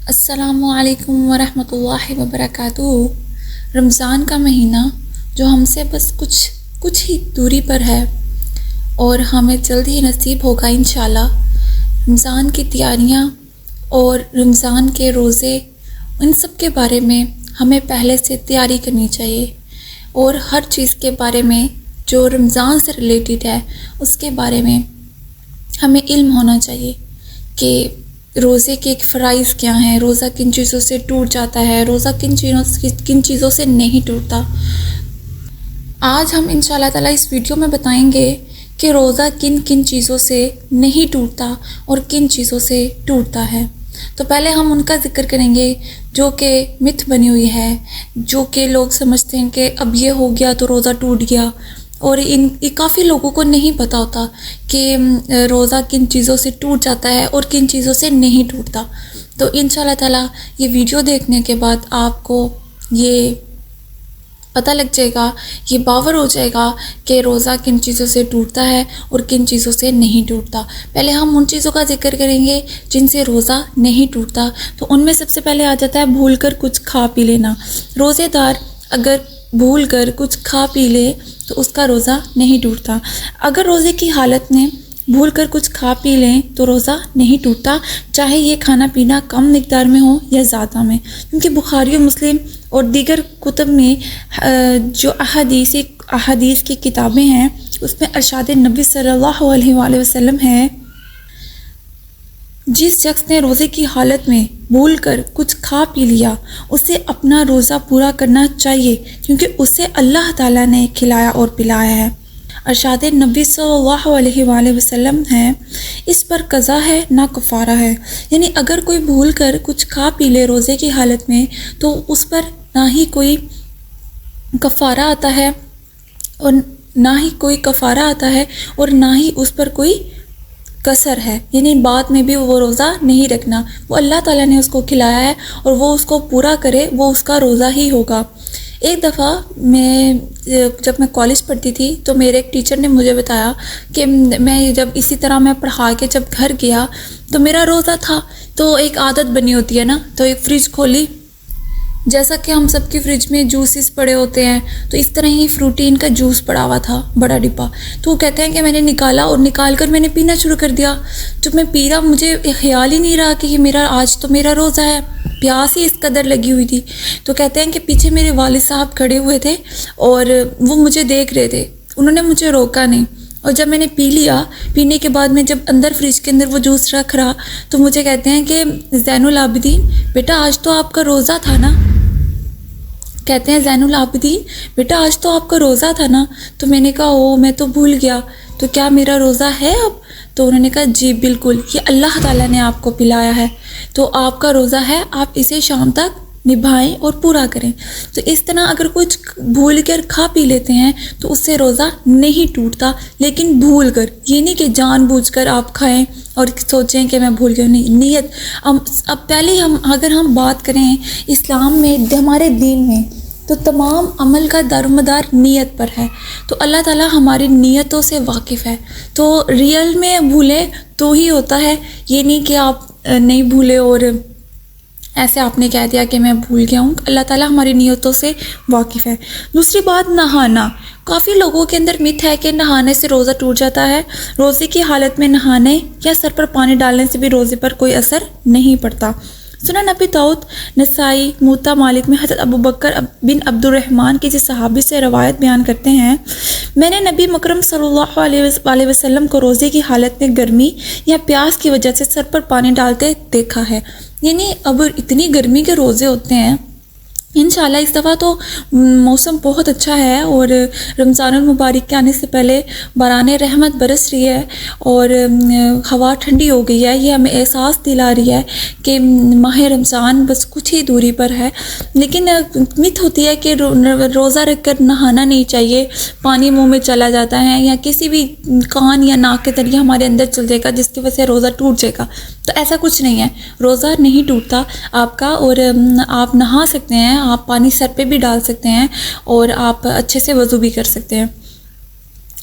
السلام علیکم ورحمۃ اللہ وبرکاتہ۔ رمضان کا مہینہ جو ہم سے بس کچھ ہی دوری پر ہے اور ہمیں جلد ہی نصیب ہوگا انشاءاللہ۔ رمضان کی تیاریاں اور رمضان کے روزے، ان سب کے بارے میں ہمیں پہلے سے تیاری کرنی چاہیے، اور ہر چیز کے بارے میں جو رمضان سے ریلیٹڈ ہے اس کے بارے میں ہمیں علم ہونا چاہیے کہ روزے کے ایک فرائض کیا ہیں، روزہ کن چیزوں سے ٹوٹ جاتا ہے، روزہ کن چیزوں سے نہیں ٹوٹتا۔ آج ہم انشاءاللہ تعالیٰ اس ویڈیو میں بتائیں گے کہ روزہ کن چیزوں سے نہیں ٹوٹتا اور کن چیزوں سے ٹوٹتا ہے۔ تو پہلے ہم ان کا ذکر کریں گے جو کہ متھ بنی ہوئی ہے، جو کہ لوگ سمجھتے ہیں کہ اب یہ ہو گیا تو روزہ ٹوٹ گیا، اور کافی لوگوں کو نہیں پتہ ہوتا کہ روزہ کن چیزوں سے ٹوٹ جاتا ہے اور کن چیزوں سے نہیں ٹوٹتا۔ تو انشاءاللہ تعالیٰ یہ ویڈیو دیکھنے کے بعد آپ کو یہ پتہ لگ جائے گا، یہ باور ہو جائے گا کہ روزہ کن چیزوں سے ٹوٹتا ہے اور کن چیزوں سے نہیں ٹوٹتا۔ پہلے ہم ان چیزوں کا ذکر کریں گے جن سے روزہ نہیں ٹوٹتا۔ تو ان میں سب سے پہلے آ جاتا ہے بھول کر کچھ کھا پی لینا۔ روزے دار اگر بھول کر کچھ کھا پی لے تو اس کا روزہ نہیں ٹوٹتا۔ اگر روزے کی حالت میں بھول کر کچھ کھا پی لیں تو روزہ نہیں ٹوٹتا، چاہے یہ کھانا پینا کم مقدار میں ہو یا زیادہ میں، کیونکہ بخاری و مسلم اور دیگر کتب میں جو احادیث کی کتابیں ہیں اس میں ارشاد نبی صلی اللہ علیہ وآلہ وسلم ہے، جس شخص نے روزے کی حالت میں بھول کر کچھ کھا پی لیا اسے اپنا روزہ پورا کرنا چاہیے، کیونکہ اسے اللہ تعالیٰ نے کھلایا اور پلایا ہے۔ ارشاد نبی صلی اللہ علیہ وآلہ وسلم ہے، اس پر قضا ہے نہ کفارہ ہے، یعنی اگر کوئی بھول کر کچھ کھا پی لے روزے کی حالت میں تو اس پر نہ ہی کوئی کفارہ آتا ہے اور نہ ہی اس پر کوئی قصر ہے، یعنی بعد میں بھی وہ روزہ نہیں رکھنا۔ وہ اللہ تعالیٰ نے اس کو کھلایا ہے اور وہ اس کو پورا کرے، وہ اس کا روزہ ہی ہوگا۔ ایک دفعہ جب میں کالج پڑھتی تھی تو میرے ایک ٹیچر نے مجھے بتایا کہ جب اسی طرح میں پڑھا کے جب گھر گیا تو میرا روزہ تھا، تو ایک عادت بنی ہوتی ہے نا، تو ایک فریج کھولی، جیسا کہ ہم سب کی فریج میں جوسز پڑے ہوتے ہیں تو اس طرح ہی فروٹین کا جوس پڑا ہوا تھا بڑا ڈبہ، تو وہ کہتے ہیں کہ میں نے نکالا اور نکال کر میں نے پینا شروع کر دیا۔ جب میں پی رہا مجھے خیال ہی نہیں رہا کہ یہ آج تو میرا روزہ ہے، پیاس ہی اس قدر لگی ہوئی تھی۔ تو کہتے ہیں کہ پیچھے میرے والد صاحب کھڑے ہوئے تھے اور وہ مجھے دیکھ رہے تھے، انہوں نے مجھے روکا نہیں، اور جب میں نے پی لیا، پینے کے بعد میں جب اندر فریج کے اندر وہ جوس رکھ رہا تو مجھے کہتے ہیں کہ زین العابدین بیٹا آج تو آپ کا روزہ تھا نا، کہتے ہیں زین العابدین بیٹا آج تو آپ کا روزہ تھا نا۔ تو میں نے کہا میں تو بھول گیا، تو کیا میرا روزہ ہے اب؟ تو انہوں نے کہا جی بالکل، یہ اللہ تعالیٰ نے آپ کو پلایا ہے تو آپ کا روزہ ہے، آپ اسے شام تک نبھائیں اور پورا کریں۔ تو اس طرح اگر کچھ بھول کر کھا پی لیتے ہیں تو اس سے روزہ نہیں ٹوٹتا، لیکن بھول کر، یہ نہیں کہ جان بوجھ کر آپ کھائیں اور سوچیں کہ میں بھول گیا، نہیں، نیت۔ اب پہلے اگر ہم بات کریں اسلام میں، ہمارے دین میں، تو تمام عمل کا دارومدار نیت پر ہے، تو اللہ تعالیٰ ہماری نیتوں سے واقف ہے، تو ریئل میں بھولے تو ہی ہوتا ہے، یہ نہیں کہ آپ نہیں بھولے اور ایسے آپ نے کہہ دیا کہ میں بھول گیا ہوں۔ اللہ تعالیٰ ہماری نیتوں سے واقف ہے۔ دوسری بات، نہانا۔ کافی لوگوں کے اندر مت ہے کہ نہانے سے روزہ ٹوٹ جاتا ہے۔ روزے کی حالت میں نہانے یا سر پر پانی ڈالنے سے بھی روزے پر کوئی اثر نہیں پڑتا۔ سنن ابی داؤد، نسائی، موطا مالک میں حضرت ابو بکر بن عبد الرحمن کسی صحابی سے روایت بیان کرتے ہیں، میں نے نبی مکرم صلی اللہ علیہ وسلم کو روزے کی حالت میں گرمی یا پیاس کی وجہ سے سر پر پانی ڈالتے دیکھا ہے۔ یعنی اب اتنی گرمی کے روزے ہوتے ہیں، انشاءاللہ اس دفعہ تو موسم بہت اچھا ہے اور رمضان المبارک کے آنے سے پہلے باران رحمت برس رہی ہے اور ہوا ٹھنڈی ہو گئی ہے، یہ ہمیں احساس دلا رہی ہے کہ ماہ رمضان بس کچھ ہی دوری پر ہے۔ لیکن مت ہوتی ہے کہ روزہ رکھ کر نہانا نہیں چاہیے، پانی منہ میں چلا جاتا ہے یا کسی بھی کان یا ناک کے ذریعے ہمارے اندر چل جائے گا جس کی وجہ سے روزہ ٹوٹ جائے گا، تو ایسا کچھ نہیں ہے، روزہ نہیں ٹوٹتا آپ کا، اور آپ نہا سکتے ہیں، آپ پانی سر پہ بھی ڈال سکتے ہیں اور آپ اچھے سے وضو بھی کر سکتے ہیں۔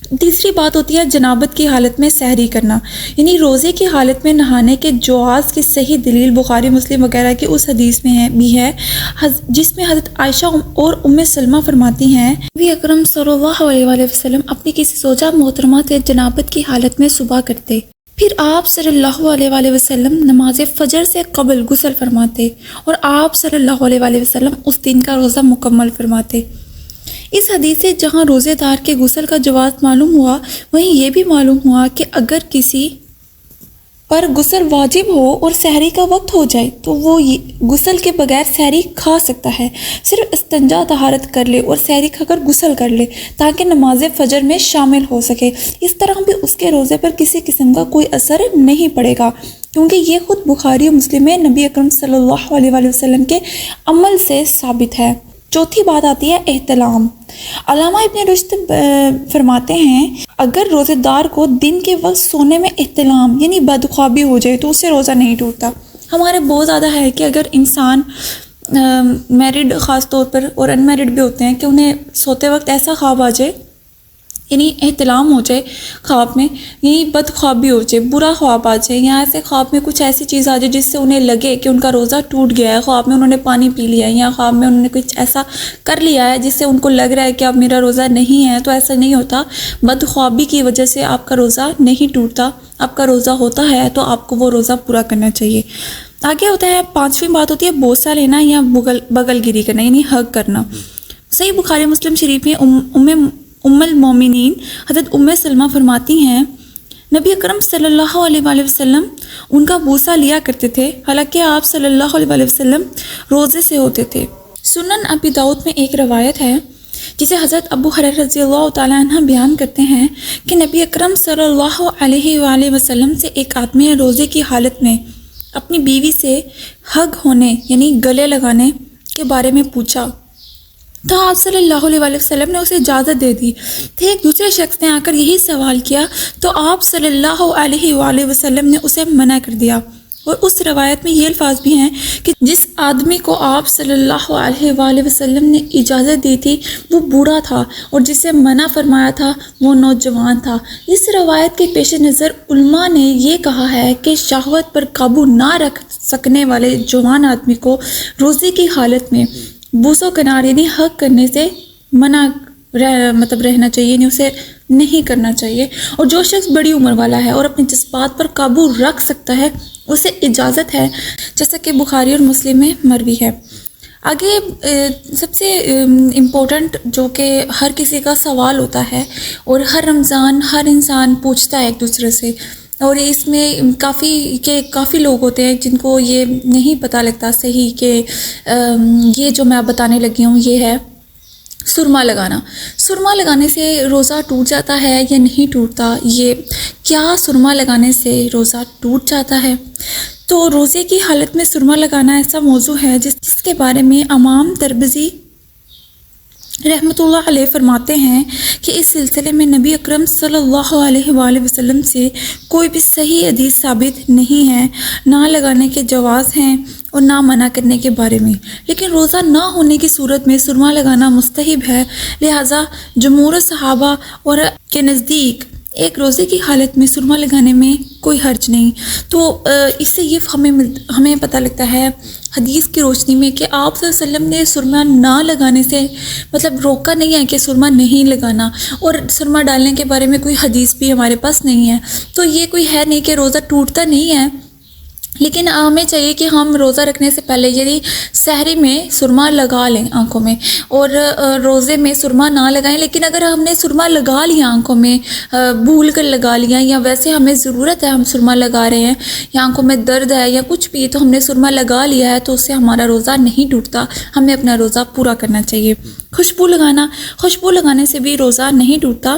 تیسری بات ہوتی ہے جنابت کی حالت میں سحری کرنا، یعنی روزے کی حالت میں نہانے کے جواز کی صحیح دلیل بخاری مسلم وغیرہ کی اس حدیث میں بھی ہے جس میں حضرت عائشہ اور ام سلمہ فرماتی ہیں نبی اکرم صلی اللہ علیہ وآلہ وسلم اپنی کسی زوجہ محترمہ سے جنابت کی حالت میں صبح کرتے، پھر آپ صلی اللہ علیہ وآلہ وسلم نماز فجر سے قبل غسل فرماتے اور آپ صلی اللہ علیہ وآلہ وسلم اس دن کا روزہ مکمل فرماتے۔ اس حدیث سے جہاں روزے دار کے غسل کا جواز معلوم ہوا، وہیں یہ بھی معلوم ہوا کہ اگر کسی پر غسل واجب ہو اور سحری کا وقت ہو جائے تو وہ غسل کے بغیر سحری کھا سکتا ہے، صرف استنجا طہارت کر لے اور سحری کھا کر غسل کر لے تاکہ نماز فجر میں شامل ہو سکے۔ اس طرح بھی اس کے روزے پر کسی قسم کا کوئی اثر نہیں پڑے گا، کیونکہ یہ خود بخاری و مسلم میں نبی اکرم صلی اللہ علیہ وآلہ وسلم کے عمل سے ثابت ہے۔ چوتھی بات آتی ہے احتلام۔ علامہ ابن رشد فرماتے ہیں اگر روزے دار کو دن کے وقت سونے میں احتلام یعنی بدخوابی ہو جائے تو اس سے روزہ نہیں ٹوٹتا۔ ہمارے بہت زیادہ ہے کہ اگر انسان میرڈ خاص طور پر اور ان میرڈ بھی ہوتے ہیں کہ انہیں سوتے وقت ایسا خواب آ جائے، یعنی احتلام ہو جائے خواب میں، یعنی بدخوابی ہو جائے، برا خواب آ جائے، یا ایسے خواب میں کچھ ایسی چیز آ جائے جس سے انہیں لگے کہ ان کا روزہ ٹوٹ گیا ہے، خواب میں انہوں نے پانی پی لیا ہے یا خواب میں انہوں نے کچھ ایسا کر لیا ہے جس سے ان کو لگ رہا ہے کہ اب میرا روزہ نہیں ہے، تو ایسا نہیں ہوتا۔ بدخوابی کی وجہ سے آپ کا روزہ نہیں ٹوٹتا، آپ کا روزہ ہوتا ہے تو آپ کو وہ روزہ پورا کرنا چاہیے۔ آگے ہوتا ہے پانچویں بات ہوتی ہے بوسہ لینا یا بغل گیری کرنا، یعنی ہگ کرنا۔ صحیح بخاری مسلم شریف میں ام المومنین حضرت ام سلمہ فرماتی ہیں نبی اکرم صلی اللہ علیہ وآلہ وسلم ان کا بوسہ لیا کرتے تھے، حالانکہ آپ صلی اللہ علیہ وآلہ وسلم روزے سے ہوتے تھے۔ سنن ابی داؤد میں ایک روایت ہے جسے حضرت ابو ہریرہ رضی اللہ تعالیٰ عنہ بیان کرتے ہیں کہ نبی اکرم صلی اللہ علیہ وآلہ وسلم سے ایک آدمی نے روزے کی حالت میں اپنی بیوی سے ہگ ہونے یعنی گلے لگانے کے بارے میں پوچھا تو آپ صلی اللہ علیہ وآلہ وسلم نے اسے اجازت دے دی۔ پھر ایک دوسرے شخص نے آ کر یہی سوال کیا تو آپ صلی اللہ علیہ وآلہ وسلم نے اسے منع کر دیا۔ اور اس روایت میں یہ الفاظ بھی ہیں کہ جس آدمی کو آپ صلی اللہ علیہ وآلہ وسلم نے اجازت دی تھی وہ بوڑھا تھا اور جسے منع فرمایا تھا وہ نوجوان تھا۔ اس روایت کے پیش نظر علماء نے یہ کہا ہے کہ شہوت پر قابو نہ رکھ سکنے والے جوان آدمی کو روزے کی حالت میں بوسو کنار یعنی حق کرنے سے منع رہنا چاہیے، یعنی اسے نہیں کرنا چاہیے، اور جو شخص بڑی عمر والا ہے اور اپنے جذبات پر قابو رکھ سکتا ہے اسے اجازت ہے، جیسا کہ بخاری اور مسلم میں مروی ہے۔ آگے سب سے امپورٹنٹ جو کہ ہر کسی کا سوال ہوتا ہے اور ہر رمضان ہر انسان پوچھتا ہے ایک دوسرے سے، اور اس میں کافی لوگ ہوتے ہیں جن کو یہ نہیں پتہ لگتا صحیح کہ یہ جو میں بتانے لگی ہوں یہ ہے سرما لگانا۔ سرما لگانے سے روزہ ٹوٹ جاتا ہے یا نہیں ٹوٹتا؟ یہ کیا سرما لگانے سے روزہ ٹوٹ جاتا ہے؟ تو روزے کی حالت میں سرما لگانا ایسا موضوع ہے جس کے بارے میں امام ترمذی رحمۃ اللہ علیہ فرماتے ہیں کہ اس سلسلے میں نبی اکرم صلی اللہ علیہ وآلہ وسلم سے کوئی بھی صحیح حدیث ثابت نہیں ہے، نہ لگانے کے جواز ہیں اور نہ منع کرنے کے بارے میں، لیکن روزہ نہ ہونے کی صورت میں سرما لگانا مستحب ہے، لہٰذا جمہور صحابہ اور کے نزدیک ایک روزے کی حالت میں سرما لگانے میں کوئی حرج نہیں۔ تو اس سے یہ ہمیں پتہ لگتا ہے حدیث کی روشنی میں کہ آپ صلی اللہ علیہ وسلم نے سرما نہ لگانے سے روکا نہیں ہے کہ سرما نہیں لگانا، اور سرما ڈالنے کے بارے میں کوئی حدیث بھی ہمارے پاس نہیں ہے۔ تو یہ کوئی ہے نہیں کہ روزہ ٹوٹتا نہیں ہے، لیکن ہمیں چاہیے کہ ہم روزہ رکھنے سے پہلے یعنی سحری میں سرما لگا لیں آنکھوں میں، اور روزے میں سرما نہ لگائیں۔ لیکن اگر ہم نے سرما لگا لیا آنکھوں میں، بھول کر لگا لیا، یا ویسے ہمیں ضرورت ہے ہم سرما لگا رہے ہیں، یا آنکھوں میں درد ہے یا کچھ بھی تو ہم نے سرما لگا لیا ہے، تو اس سے ہمارا روزہ نہیں ٹوٹتا، ہمیں اپنا روزہ پورا کرنا چاہیے۔ خوشبو لگانے سے بھی روزہ نہیں ٹوٹتا،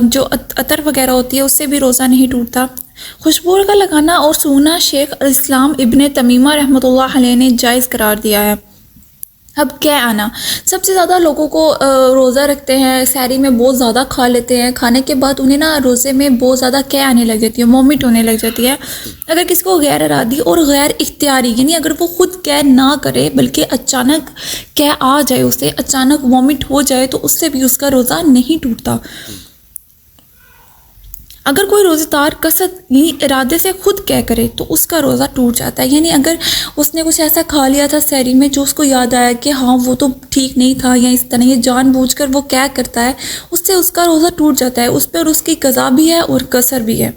جو عطر وغیرہ ہوتی ہے اس سے بھی روزہ نہیں ٹوٹتا۔ خوشبو کا لگانا اور سونگنا شیخ الاسلام ابن تیمیہ رحمۃ اللہ علیہ نے جائز قرار دیا ہے۔ اب کیا آنا، سب سے زیادہ لوگوں کو روزہ رکھتے ہیں، سحری میں بہت زیادہ کھا لیتے ہیں، کھانے کے بعد انہیں روزے میں بہت زیادہ کیا آنے لگ جاتی ہے، وومٹ ہونے لگ جاتی ہے۔ اگر کسی کو غیر ارادی اور غیر اختیاری یعنی اگر وہ خود کیا نہ کرے بلکہ اچانک کیا آ جائے، اسے اچانک وومٹ ہو جائے، تو اس سے بھی اس کا روزہ نہیں ٹوٹتا۔ اگر کوئی روزہ دار قصد یعنی ارادے سے خود کیا کرے تو اس کا روزہ ٹوٹ جاتا ہے. یعنی اگر اس نے کچھ ایسا کھا لیا تھا سحری میں جو اس کو یاد آیا کہ ہاں وہ تو ٹھیک نہیں تھا یا اس طرح یہ جان بوجھ کر وہ کیا کرتا ہے, اس سے اس کا روزہ ٹوٹ جاتا ہے. اس پر اس کی قضا بھی ہے اور قصر بھی ہے.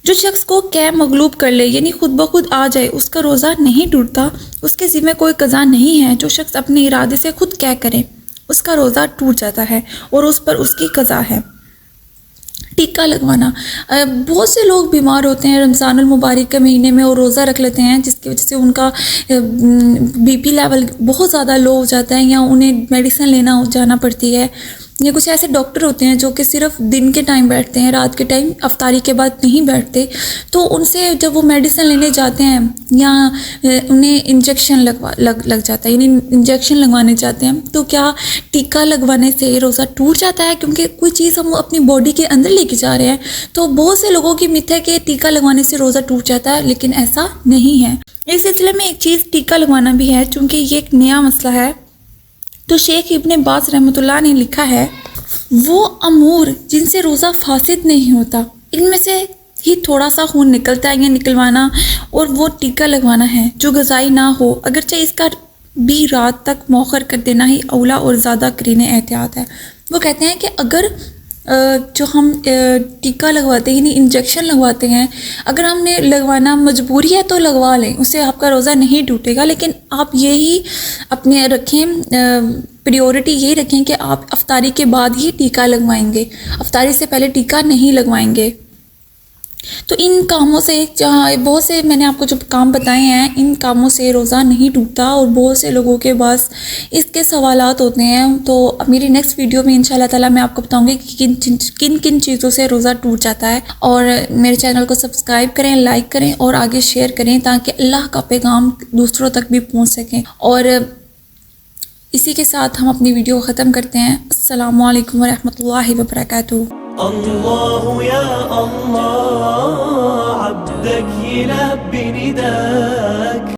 جو شخص کو قے مغلوب کر لے یعنی خود بخود آ جائے اس کا روزہ نہیں ٹوٹتا, اس کے ذمہ کوئی قضا نہیں ہے. جو شخص اپنے ارادے سے خود قے کرے اس کا روزہ ٹوٹ جاتا ہے اور اس پر اس کی قضا ہے. ٹیکا لگوانا, بہت سے لوگ بیمار ہوتے ہیں رمضان المبارک کے مہینے میں اور روزہ رکھ لیتے ہیں جس کی وجہ سے ان کا بی پی لیول بہت زیادہ لو ہو جاتا ہے یا انہیں میڈیسن لینا جانا پڑتی ہے. یا کچھ ایسے ڈاکٹر ہوتے ہیں جو کہ صرف دن کے ٹائم بیٹھتے ہیں, رات کے ٹائم افطاری کے بعد نہیں بیٹھتے. تو ان سے جب وہ میڈیسن لینے جاتے ہیں یا انہیں انجیکشن لگ جاتا ہے یعنی انجیکشن لگوانے جاتے ہیں تو کیا ٹیکا لگوانے سے روزہ ٹوٹ جاتا ہے کیونکہ کوئی چیز ہم اپنی باڈی کے اندر لے کے جا رہے ہیں؟ تو بہت سے لوگوں کی مت ہے کہ ٹیکا لگوانے سے روزہ ٹوٹ جاتا ہے, لیکن ایسا نہیں ہے. اس سلسلے میں ایک چیز ٹیکا لگوانا بھی ہے چونکہ یہ ایک نیا مسئلہ ہے. تو شیخ ابن باز رحمۃ اللہ نے لکھا ہے وہ امور جن سے روزہ فاسد نہیں ہوتا ان میں سے ہی تھوڑا سا خون نکلتا ہے یا نکلوانا اور وہ ٹیکا لگوانا ہے جو غذائی نہ ہو, اگرچہ اس کا بھی رات تک مؤخر کر دینا ہی اولا اور زیادہ کرین احتیاط ہے. وہ کہتے ہیں کہ اگر جو ہم ٹیکا لگواتے ہیں یعنی انجیکشن لگواتے ہیں, اگر ہم نے لگوانا مجبوری ہے تو لگوا لیں, اس سے آپ کا روزہ نہیں ٹوٹے گا. لیکن آپ یہی اپنے رکھیں, پریورٹی یہی رکھیں کہ آپ افطاری کے بعد ہی ٹیکا لگوائیں گے, افطاری سے پہلے ٹیکا نہیں لگوائیں گے. تو ان کاموں سے جہاں بہت سے میں نے آپ کو جو کام بتائے ہیں ان کاموں سے روزہ نہیں ٹوٹتا اور بہت سے لوگوں کے پاس اس کے سوالات ہوتے ہیں. تو میری نیکسٹ ویڈیو میں انشاءاللہ تعالیٰ میں آپ کو بتاؤں گی کہ کن کن چیزوں سے روزہ ٹوٹ جاتا ہے. اور میرے چینل کو سبسکرائب کریں, لائک کریں اور آگے شیئر کریں تاکہ اللہ کا پیغام دوسروں تک بھی پہنچ سکیں. اور اسی کے ساتھ ہم اپنی ویڈیو ختم کرتے ہیں. السلام علیکم ورحمۃ اللہ وبرکاتہ. الله يا الله عبدك يلبي نداك.